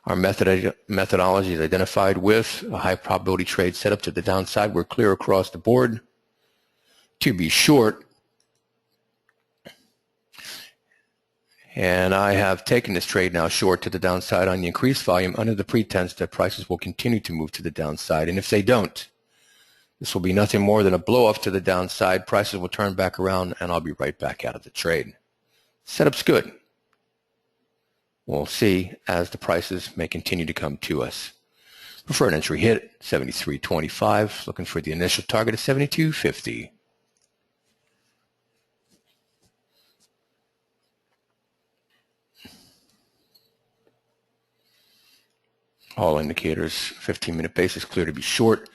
Our methodology is identified with a high probability trade set up to the downside. We're clear across the board. To be short, and I have taken this trade now short to the downside on the increased volume under the pretense that prices will continue to move to the downside. And if they don't, this will be nothing more than a blow off to the downside. Prices will turn back around and I'll be right back out of the trade. Setup's good. We'll see as the prices may continue to come to us. Preferred entry hit 73.25. Looking for the initial target of 72.50. All indicators, 15-minute basis, clear to be short.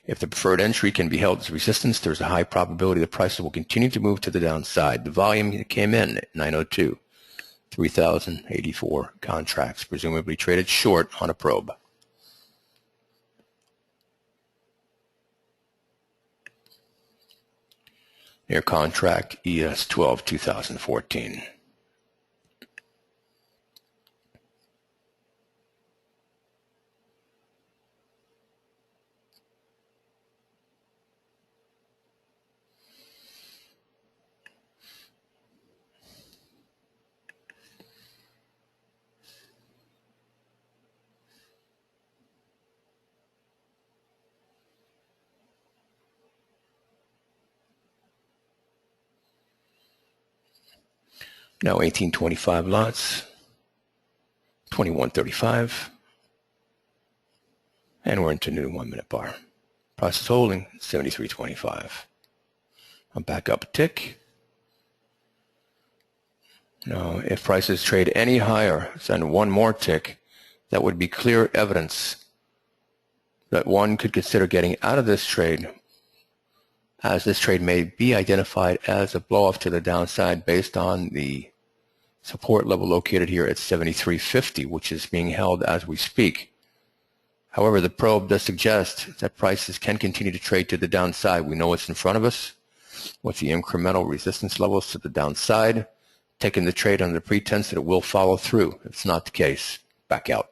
If the preferred entry can be held as resistance, there's a high probability the prices will continue to move to the downside. The volume came in at 902, 3,084 contracts, presumably traded short on a probe. Near contract ES12 2014. Now 1825 lots, 2135, and we're into new 1-minute bar. Price is holding 73.25. I'm back up a tick. Now, if prices trade any higher than one more tick, that would be clear evidence that one could consider getting out of this trade, as this trade may be identified as a blow-off to the downside based on the support level located here at 73.50, which is being held as we speak. However, the probe does suggest that prices can continue to trade to the downside. We know what's in front of us with the incremental resistance levels to the downside, taking the trade under the pretense that it will follow through. If it's not the case, back out.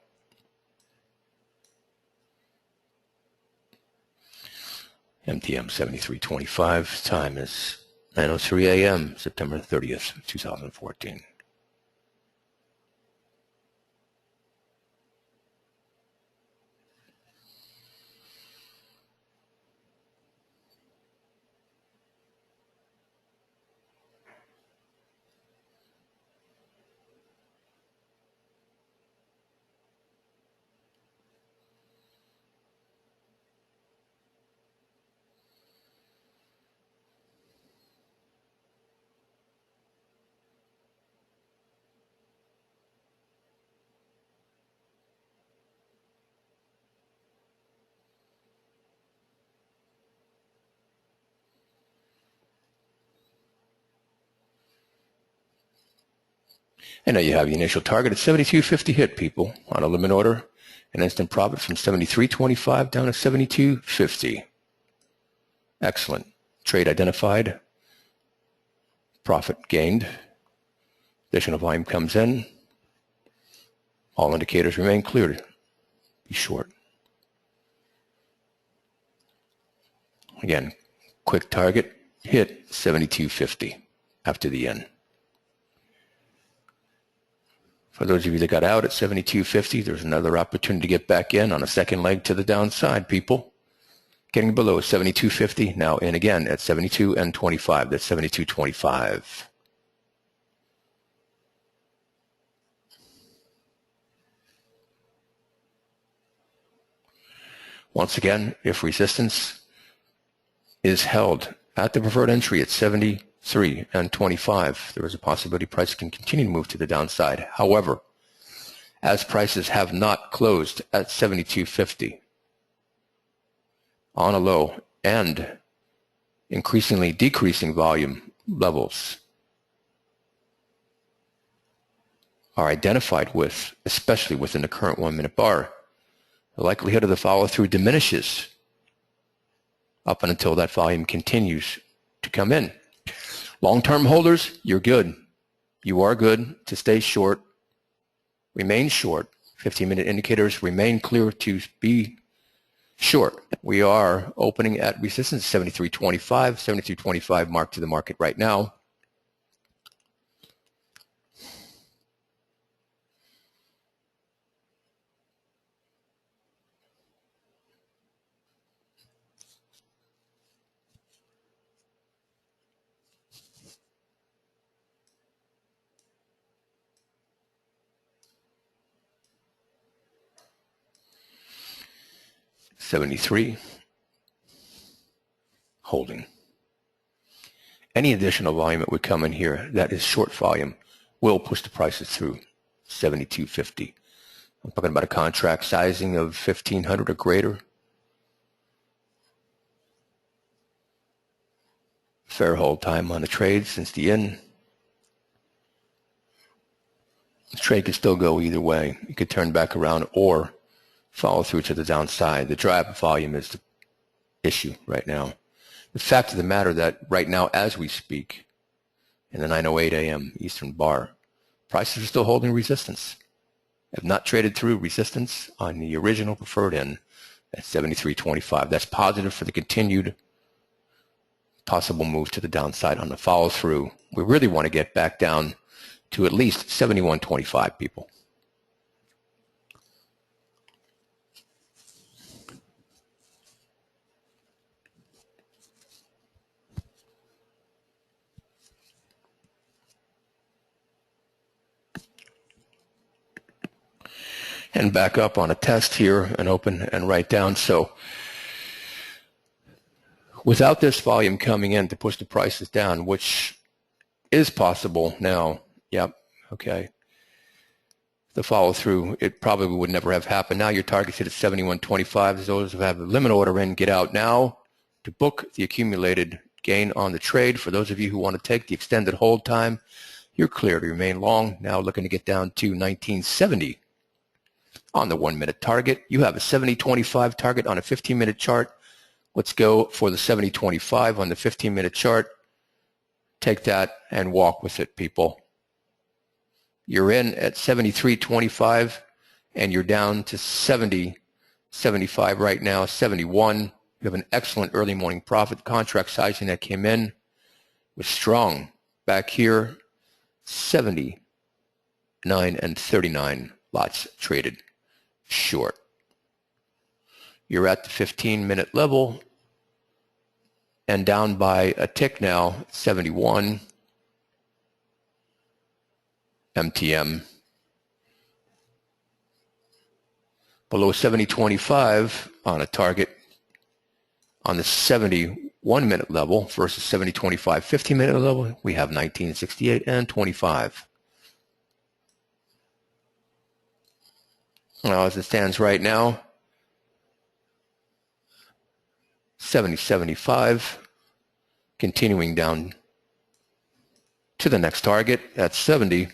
MTM 73.25, time is 9:03 a.m., September 30th, 2014. And now you have the initial target at 72.50 hit, people, on a limit order. An instant profit from 73.25 down to 72.50. Excellent. Trade identified. Profit gained. Additional volume comes in. All indicators remain clear to be short. Again, quick target hit 72.50 after the end. For those of you that got out at 72.50, there's another opportunity to get back in on a second leg to the downside, people. Getting below 72.50, now in again at 72.25. That's 72.25. Once again, if resistance is held at the preferred entry at 73.25, there is a possibility price can continue to move to the downside. However, as prices have not closed at 72.50 on a low and increasingly decreasing volume levels are identified with, especially within the current 1-minute bar, the likelihood of the follow-through diminishes up until that volume continues to come in. Long-term holders, you're good. You are good to stay short, remain short 15-minute indicators remain clear to be short. We are opening at resistance 73.25, 73.25 mark to the market right now. $73, holding. Any additional volume that would come in here that is short volume will push the prices through 72.50. I'm talking about a contract sizing of 1,500 or greater. Fair hold time on the trade since the end. The trade could still go either way. You could turn back around or follow through to the downside. The drive volume is the issue right now. The fact of the matter that right now, as we speak, in the 9:08 a.m. Eastern bar, prices are still holding resistance. Have not traded through resistance on the original preferred end at 73.25. That's positive for the continued possible move to the downside on the follow through. We really want to get back down to at least 71.25, people. And back up on a test here and open and right down. So without this volume coming in to push the prices down, which is possible now, yep, okay, the follow through, it probably would never have happened. Now your target's hit at 71.25. Those who have a limit order in, get out now to book the accumulated gain on the trade. For those of you who want to take the extended hold time, you're clear to remain long. Now looking to get down to 1970 on the 1-minute target. You have a 70.25 target on a 15-minute chart. Let's go for the 70.25 on the 15-minute chart. Take that and walk with it, people. You're in at 73.25 and you're down to 70.75 right now, 71. You have an excellent early morning profit. Contract sizing that came in was strong. Back here, 79 and 39 lots traded short. You're at the 15-minute level and down by a tick now, 71 MTM. Below 70.25 on a target on the 71-minute level versus 70.25 15-minute level, we have 1968 and 25. Now, as it stands right now, 70.75, continuing down to the next target at 70.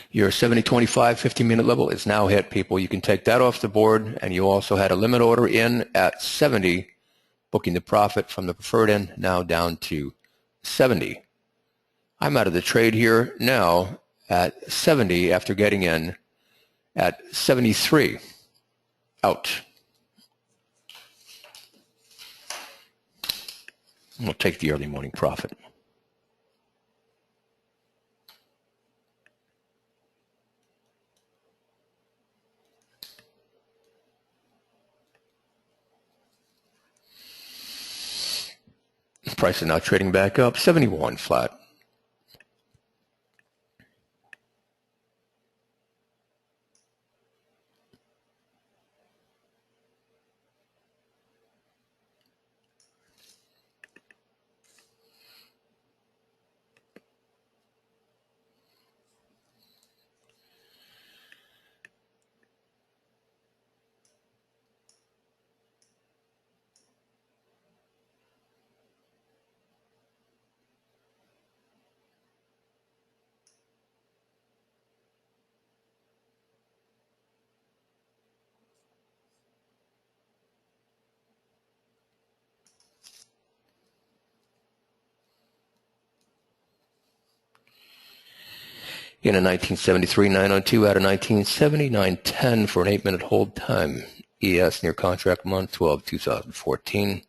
Your 70.25 15-minute level is now hit, people. You can take that off the board, and you also had a limit order in at 70, booking the profit from the preferred end, now down to 70. I'm out of the trade here now at 70 after getting in at 73. Out. We'll take the early morning profit. Price is now trading back up, 71 flat. In a 1973 902 out of 1970 910 for an 8-minute hold time. ES near contract month 12/2014.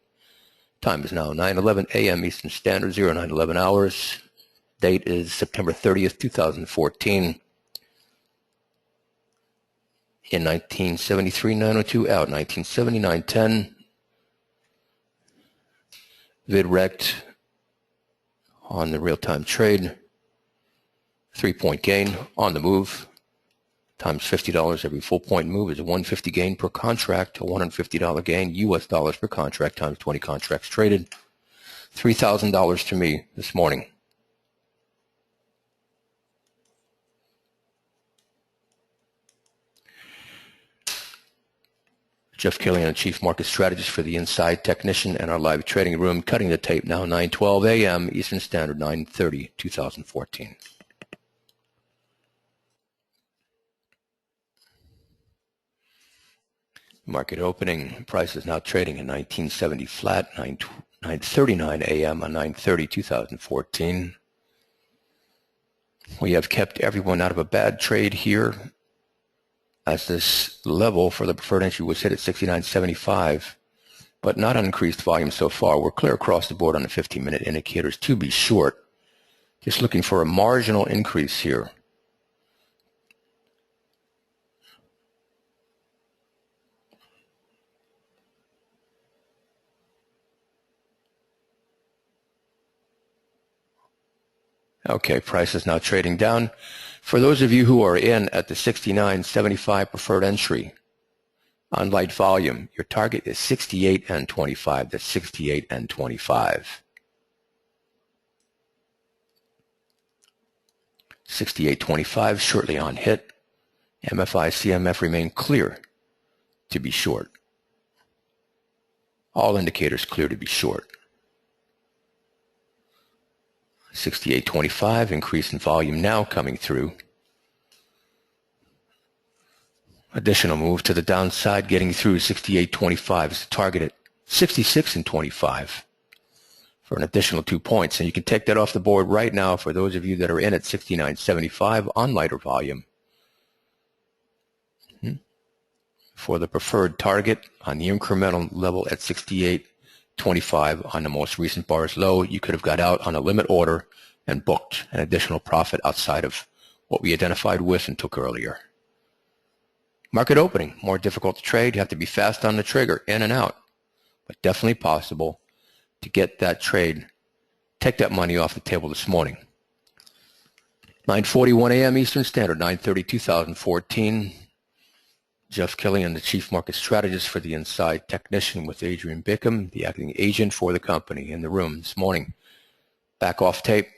Time is now 9:11 a.m. Eastern Standard, 0911 hours. Date is September 30th, 2014. In 1973 902 out 1970 910. Vid rect on the real-time trade. 3-point gain on the move. Times $50 every full point move is a $150 gain per contract, a $150 gain US dollars per contract times 20 contracts traded. $3,000 to me this morning. Jeff Killian, Chief Market Strategist for the Inside Technician and our live trading room. Cutting the tape now, 9:12 a.m. Eastern Standard, 9:30, 2014. Market opening. Price is now trading at 1970 flat, 9:39 a.m. on 9:30, 2014. We have kept everyone out of a bad trade here, as this level for the preferred entry was hit at 69.75, but not on increased volume so far. We're clear across the board on the 15-minute indicators to be short. Just looking for a marginal increase here. Okay, price is now trading down. For those of you who are in at the 69.75 preferred entry on light volume, your target is 68.25. That's 68.25. 68.25 shortly on hit. MFI, CMF remain clear to be short. All indicators clear to be short. 68.25, increase in volume now coming through. Additional move to the downside, getting through 68.25 is the target at 66.25 for an additional 2 points. And you can take that off the board right now for those of you that are in at 69.75 on lighter volume. For the preferred target on the incremental level at 68.25 on the most recent bar's low, you could have got out on a limit order and booked an additional profit outside of what we identified with and took earlier. Market opening, more difficult to trade. You have to be fast on the trigger, in and out, but definitely possible to get that trade, take that money off the table this morning. 9:41 a.m. Eastern Standard, 9:30, 2014. Jeff Killian, the Chief Market Strategist for the Inside Technician with Adrian Bickham, the acting agent for the company, in the room this morning. Back off tape,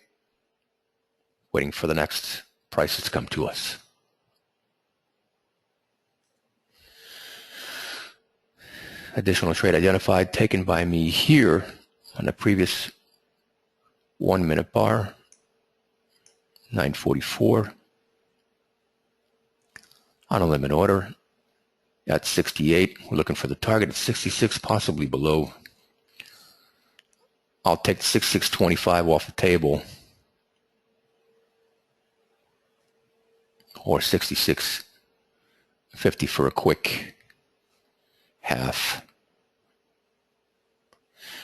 waiting for the next prices to come to us. Additional trade identified, taken by me here on the previous 1-minute bar, 9:44. On a limit order at 68. We're looking for the target at 66, possibly below. I'll take the 66.25 off the table, or 66.50 for a quick half.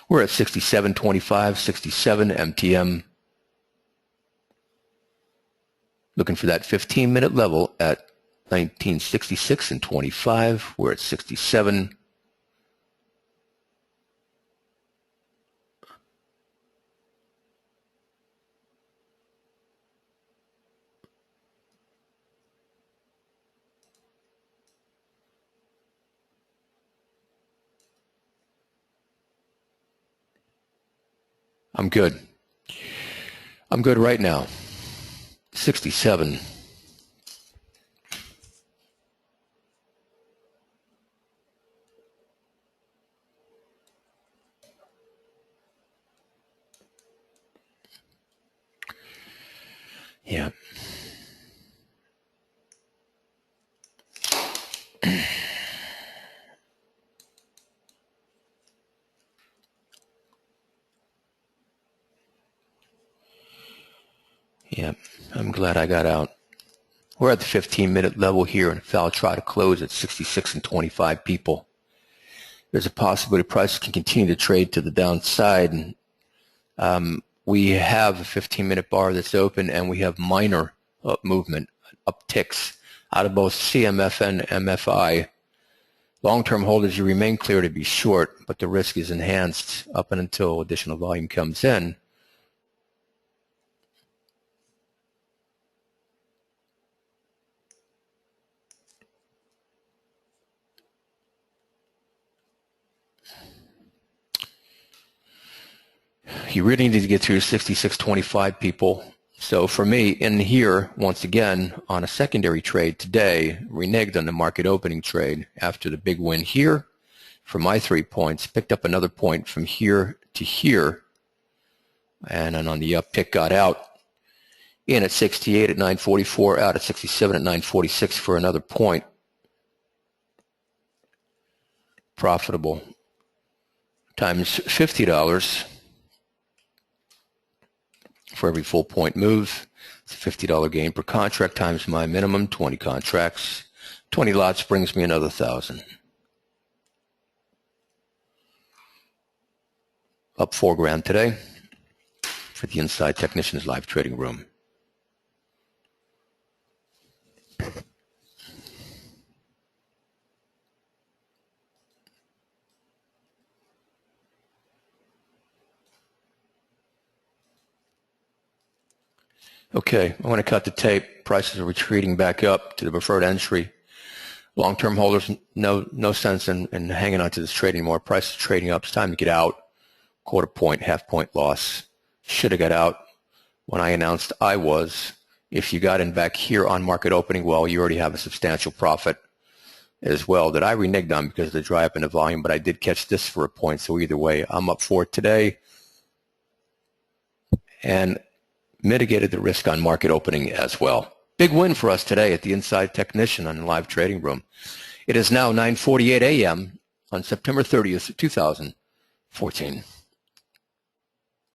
We're at 67.25, 67 MTM. Looking for that 15-minute level at 1966.25. We're at 67. I'm good. I'm good right now. 67. Yeah. Yeah, I'm glad I got out. We're at the 15-minute level here, and if I'll try to close at 66 and 25 people, there's a possibility prices can continue to trade to the downside. And we have a 15-minute bar that's open, and we have minor movement, upticks out of both CMF and MFI. Long-term holders, you remain clear to be short, but the risk is enhanced up and until additional volume comes in. You really need to get through 66.25 people. So for me, in here, once again, on a secondary trade today, reneged on the market opening trade after the big win here for my 3 points, picked up another point from here to here, and then on the uptick got out in at 68 at 944, out at 67 at 946 for another point. Profitable times $50. For every full point move. It's a $50 gain per contract times my minimum, 20 contracts. 20 lots brings me another 1,000. Up $4,000 today for the Inside Technicians live trading room. Okay, I want to cut the tape. Prices are retreating back up to the preferred entry. Long-term holders, no sense in hanging on to this trade anymore. Price is trading up. It's time to get out. Quarter point, half point loss. Should have got out when I announced I was. If you got in back here on market opening, well, you already have a substantial profit as well that I reneged on because of the dry up in the volume, but I did catch this for a point. So either way, I'm up for it today and mitigated the risk on market opening as well. Big win for us today at the Inside Technician on the live trading room. It is now 9:48 a.m. on September 30th, 2014.